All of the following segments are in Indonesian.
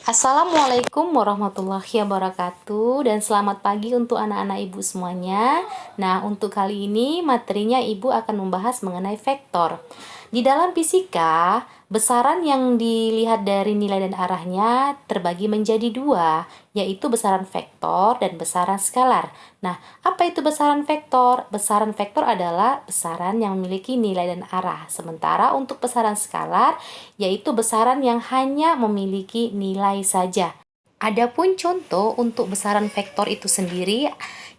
Assalamualaikum warahmatullahi wabarakatuh dan selamat pagi untuk anak-anak ibu semuanya. Nah, untuk kali ini materinya ibu akan membahas mengenai vektor. Di dalam fisika, besaran yang dilihat dari nilai dan arahnya terbagi menjadi dua, yaitu besaran vektor dan besaran skalar. Nah, apa itu besaran vektor? Besaran vektor adalah besaran yang memiliki nilai dan arah. Sementara untuk besaran skalar, yaitu besaran yang hanya memiliki nilai saja. Adapun contoh untuk besaran vektor itu sendiri,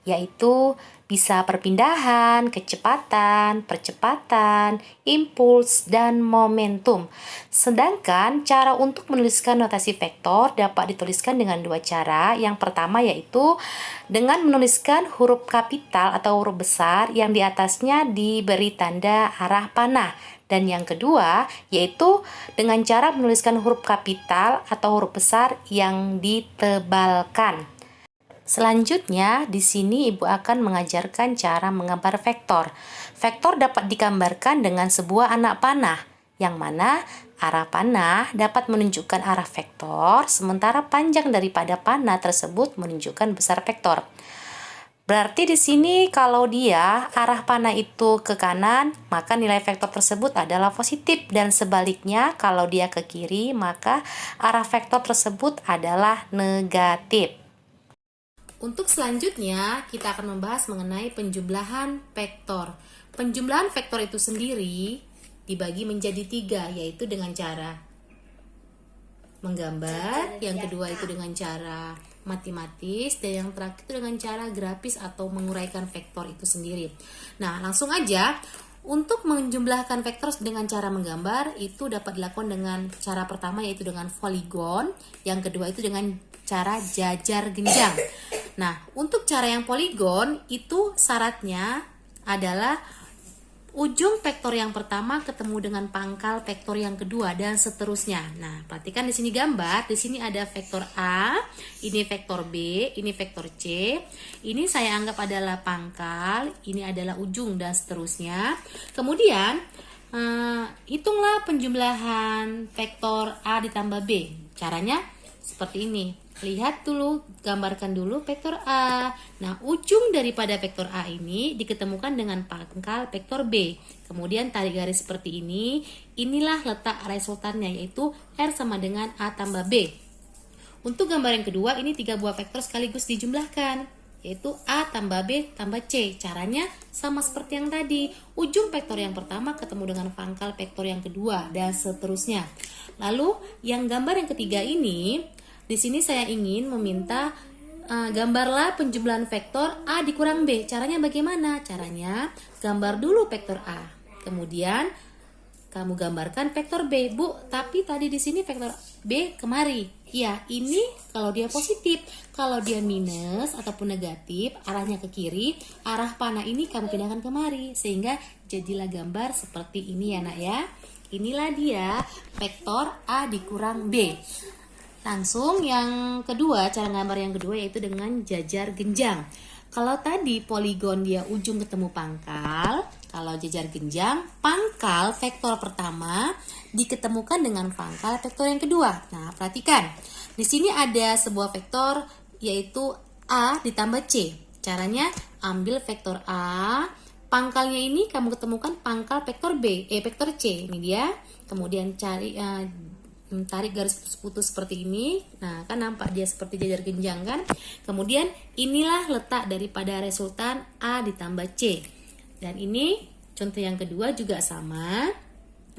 yaitu bisa perpindahan, kecepatan, percepatan, impuls, dan momentum. Sedangkan cara untuk menuliskan notasi vektor dapat dituliskan dengan dua cara. Yang pertama yaitu dengan menuliskan huruf kapital atau huruf besar yang di atasnya diberi tanda arah panah. Dan yang kedua yaitu dengan cara menuliskan huruf kapital atau huruf besar yang ditebalkan. Selanjutnya, di sini ibu akan mengajarkan cara menggambar vektor. Vektor dapat digambarkan dengan sebuah anak panah, yang mana arah panah dapat menunjukkan arah vektor, sementara panjang daripada panah tersebut menunjukkan besar vektor. Berarti di sini kalau dia arah panah itu ke kanan, maka nilai vektor tersebut adalah positif, dan sebaliknya kalau dia ke kiri, maka arah vektor tersebut adalah negatif. Untuk selanjutnya, kita akan membahas mengenai penjumlahan vektor. Penjumlahan vektor itu sendiri dibagi menjadi tiga, yaitu dengan cara menggambar, yang kedua itu dengan cara matematis, dan yang terakhir itu dengan cara grafis atau menguraikan vektor itu sendiri. Nah, langsung aja. Untuk menjumlahkan vektor dengan cara menggambar itu dapat dilakukan dengan cara pertama yaitu dengan poligon, yang kedua itu dengan cara jajar genjang. Nah, untuk cara yang poligon itu syaratnya adalah ujung vektor yang pertama ketemu dengan pangkal vektor yang kedua dan seterusnya. Nah, perhatikan di sini gambar, di sini ada vektor A, ini vektor B, ini vektor C. Ini saya anggap adalah pangkal, ini adalah ujung dan seterusnya. Kemudian hitunglah penjumlahan vektor A ditambah B. Caranya seperti ini. Lihat dulu, gambarkan dulu vektor A. Nah, ujung daripada vektor A ini diketemukan dengan pangkal vektor B. Kemudian tarik garis seperti ini. Inilah letak resultannya, yaitu R sama dengan A tambah B. Untuk gambar yang kedua, ini tiga buah vektor sekaligus dijumlahkan, yaitu A tambah B tambah C. Caranya sama seperti yang tadi. Ujung vektor yang pertama ketemu dengan pangkal vektor yang kedua, dan seterusnya. Lalu, yang gambar yang ketiga ini, di sini saya ingin meminta gambarlah penjumlahan vektor A dikurang B. Caranya bagaimana? Caranya gambar dulu vektor A. Kemudian kamu gambarkan vektor B. Bu, tapi tadi di sini vektor B kemari. Ya, ini kalau dia positif. Kalau dia minus ataupun negatif, arahnya ke kiri, arah panah ini kamu pindahkan kemari. Sehingga jadilah gambar seperti ini ya nak ya. Inilah dia vektor A dikurang B. Langsung yang kedua, cara gambar yang kedua yaitu dengan jajar genjang. Kalau tadi poligon dia ujung ketemu pangkal, kalau jajar genjang, pangkal vektor pertama diketemukan dengan pangkal vektor yang kedua. Nah, perhatikan. Di sini ada sebuah vektor yaitu A ditambah C. Caranya ambil vektor A, pangkalnya ini kamu ketemukan pangkal vektor vektor C. Ini dia. Kemudian cari tarik garis putus seperti ini. Nah, kan nampak dia seperti jajar genjang kan? Kemudian inilah letak daripada resultan A ditambah C. Dan ini contoh yang kedua juga sama.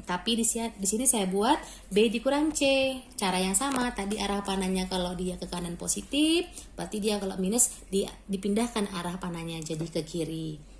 Tapi di sini saya buat B dikurang C. Cara yang sama, tadi arah panahnya kalau dia ke kanan positif, berarti dia kalau minus dipindahkan arah panahnya jadi ke kiri.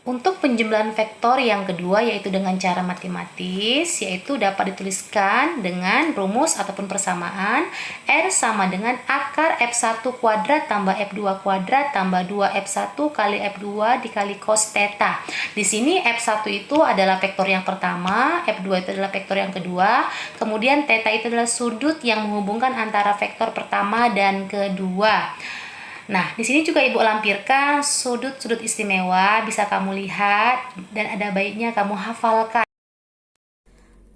Untuk penjumlahan vektor yang kedua yaitu dengan cara matematis, yaitu dapat dituliskan dengan rumus ataupun persamaan R sama dengan akar F1 kuadrat tambah F2 kuadrat tambah 2F1 kali F2 dikali cos theta. Di sini F1 itu adalah vektor yang pertama, F2 itu adalah vektor yang kedua, kemudian theta itu adalah sudut yang menghubungkan antara vektor pertama dan kedua. Nah, di sini juga Ibu lampirkan sudut-sudut istimewa, bisa kamu lihat dan ada baiknya kamu hafalkan.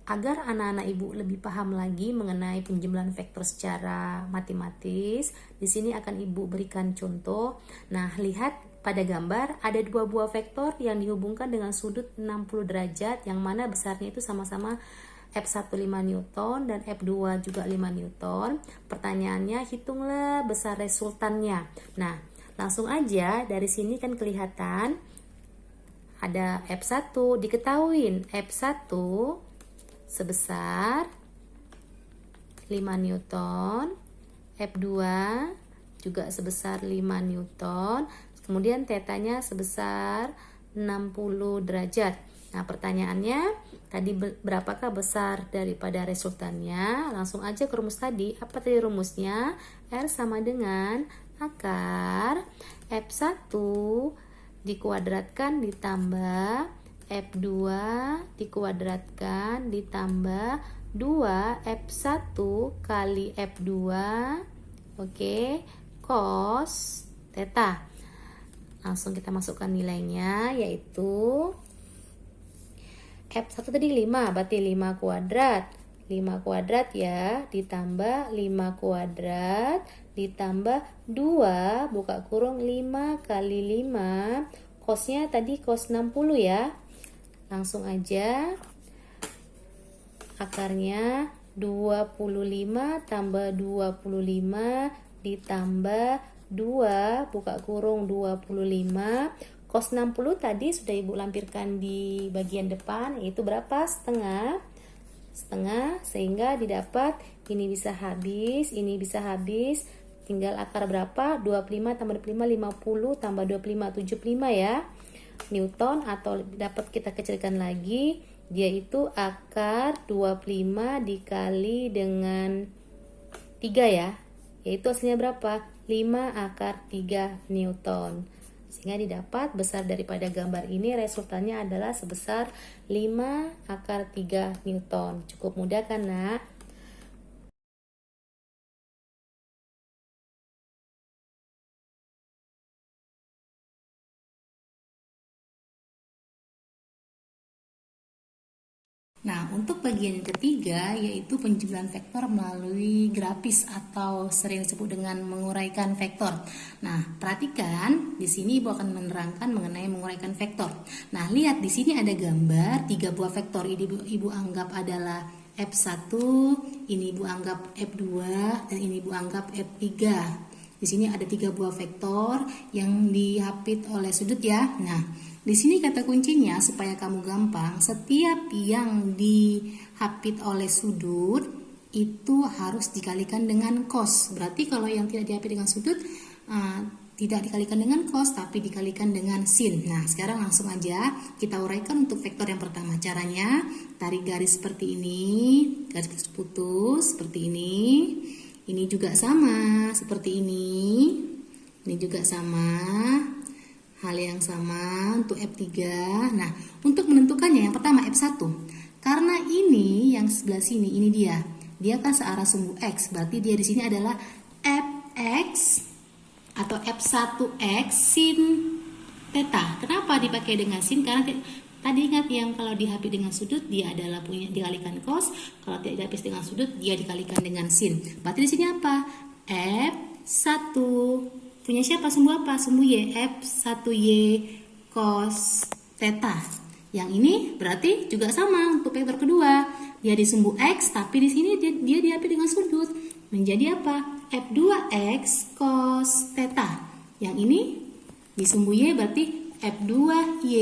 Agar anak-anak Ibu lebih paham lagi mengenai penjumlahan vektor secara matematis, di sini akan Ibu berikan contoh. Nah, lihat pada gambar ada dua buah vektor yang dihubungkan dengan sudut 60 derajat, yang mana besarnya itu sama-sama F1 5 Newton dan F2 juga 5 Newton. Pertanyaannya, hitunglah besar resultannya. Nah, langsung aja dari sini kan kelihatan ada F1, diketahuin F1 sebesar 5 Newton, F2 juga sebesar 5 Newton, kemudian tetanya sebesar 60 derajat. Nah, pertanyaannya tadi berapakah besar daripada resultannya? Langsung aja ke rumus tadi. Apa tadi rumusnya? R sama dengan akar F1 dikuadratkan ditambah F2 dikuadratkan ditambah 2 F1 kali F2, oke, cos theta. Langsung kita masukkan nilainya, yaitu F1 tadi 5, berarti 5 kuadrat. 5 kuadrat ya, ditambah 5 kuadrat, ditambah 2, buka kurung 5 kali 5, cosnya tadi cos 60 ya. Langsung aja, akarnya 25 tambah 25 ditambah 2, buka kurung 25, cos 60 tadi sudah Ibu lampirkan di bagian depan, yaitu berapa? Setengah, sehingga didapat ini bisa habis, ini bisa habis, tinggal akar berapa? 25 tambah 25, 50 tambah 25, 75 ya, Newton, atau dapat kita kecilkan lagi, dia itu akar 25 dikali dengan 3 ya, yaitu hasilnya berapa? 5 akar 3 Newton. Sehingga didapat besar daripada gambar ini resultannya adalah sebesar 5 akar 3 Newton. Cukup mudah kan, Nak? Nah, untuk bagian yang ketiga yaitu penjumlahan vektor melalui grafis atau sering disebut dengan menguraikan vektor. Nah, perhatikan di sini Ibu akan menerangkan mengenai menguraikan vektor. Nah, lihat di sini ada gambar 3 buah vektor. Ini Ibu anggap adalah F1, ini Ibu anggap F2, dan ini Ibu anggap F3. Di sini ada 3 buah vektor yang dihapit oleh sudut ya. Nah, di sini kata kuncinya supaya kamu gampang, setiap yang dihapit oleh sudut itu harus dikalikan dengan cos. Berarti kalau yang tidak dihapit dengan sudut tidak dikalikan dengan cos tapi dikalikan dengan sin. Nah, sekarang langsung aja kita uraikan untuk vektor yang pertama. Caranya tarik garis seperti ini, garis putus seperti ini. Ini juga sama seperti ini. Ini juga sama. Hal yang sama untuk F3. Nah, untuk menentukannya yang pertama F1. Karena ini yang sebelah sini, ini dia. Dia kan searah sumbu X, berarti dia di sini adalah Fx atau F1x sin theta. Kenapa dipakai dengan sin? Karena tadi ingat yang kalau dihapit dengan sudut dia adalah punya dikalikan cos, kalau tidak dihapit dengan sudut dia dikalikan dengan sin. Berarti di sini apa? F1 punya siapa? Sumbu apa? Sumbu Y. F1Y cos theta. Yang ini berarti juga sama untuk vektor kedua. Dia di sumbu X, tapi di sini dia dihapit dengan sudut. Menjadi apa? F2X cos theta. Yang ini di sumbu Y berarti F2Y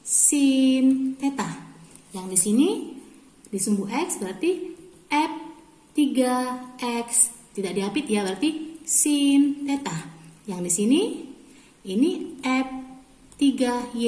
sin theta. Yang di sini di sumbu X berarti F3X. Tidak dihapit ya, berarti sin theta. Yang di sini ini F3Y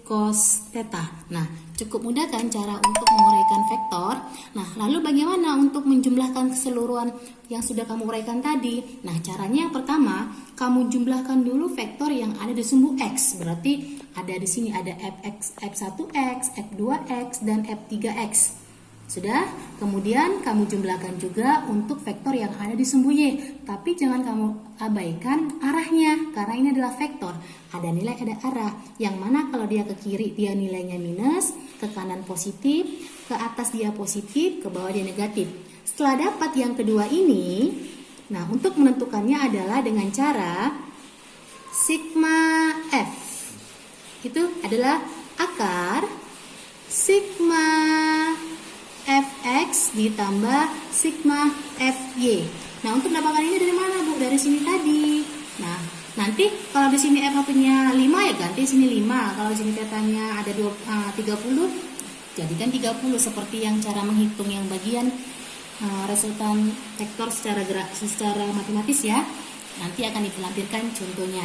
cos theta. Nah, cukup mudah kan cara untuk menguraikan vektor. Nah, lalu bagaimana untuk menjumlahkan keseluruhan yang sudah kamu uraikan tadi? Nah, caranya yang pertama, kamu jumlahkan dulu vektor yang ada di sumbu X. Berarti ada di sini ada F1X, F2X, dan F3X. Sudah, kemudian kamu jumlahkan juga untuk vektor yang ada di sumbu Y. Tapi jangan kamu abaikan arahnya, karena ini adalah vektor. Ada nilai, ada arah. Yang mana kalau dia ke kiri, dia nilainya minus, ke kanan positif, ke atas dia positif, ke bawah dia negatif. Setelah dapat yang kedua ini, nah untuk menentukannya adalah dengan cara sigma F. Itu adalah akar sigma Fx ditambah sigma Fy. Nah, untuk mendapatkan ini dari mana, Bu? Dari sini tadi. Nah, nanti kalau di sini F1-nya 5 ya ganti sini 5. Kalau di sini tetanya ada 30, jadikan 30 seperti yang cara menghitung yang bagian resultan vektor secara matematis ya. Nanti akan dilampirkan contohnya.